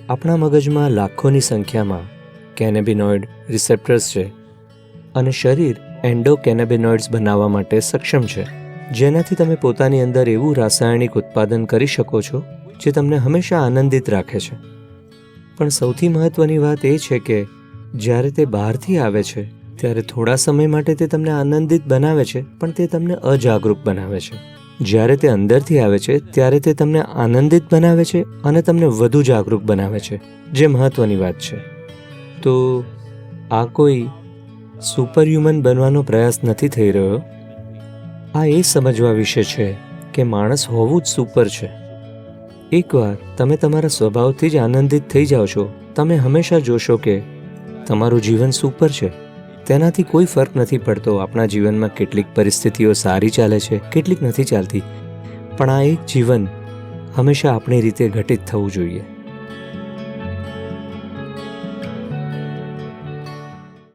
આપણા મગજમાં લાખોની સંખ્યામાં કેનેબિનોઇડ રિસેપ્ટર્સ છે અને શરીર એન્ડોકેનેબિનોઇડ્સ બનાવવા માટે સક્ષમ છે, જેનાથી તમે પોતાની અંદર એવું રાસાયણિક ઉત્પાદન કરી શકો છો જે તમને હંમેશા આનંદિત રાખે છે. પણ સૌથી મહત્ત્વની વાત એ છે કે જ્યારે તે બહારથી આવે છે ત્યારે થોડા સમય માટે તે તમને આનંદિત બનાવે છે, પણ તે તમને અજાગૃત બનાવે છે. જ્યારે તે અંદરથી આવે છે ત્યારે તે તમને આનંદિત બનાવે છે અને તમને વધુ જાગૃત બનાવે છે, જે મહત્ત્વની વાત છે. તો આ કોઈ સુપરહ્યુમન બનવાનો પ્રયાસ નથી થઈ રહ્યો. આ એ સમજવા વિશે છે કે માણસ હોવું જ સુપર છે. એકવાર તમે તમારા સ્વભાવથી જ આનંદિત થઈ જાઓ છો, તમે હંમેશા જોશો કે તમારું જીવન સુપર છે. તેનાથી કોઈ ફરક નથી પડતો આપણા જીવનમાં કેટલીક પરિસ્થિતિઓ સારી ચાલે છે, કેટલીક નથી ચાલતી, પણ આ એક જીવન હંમેશા આપણી રીતે ઘટિત થવું જોઈએ.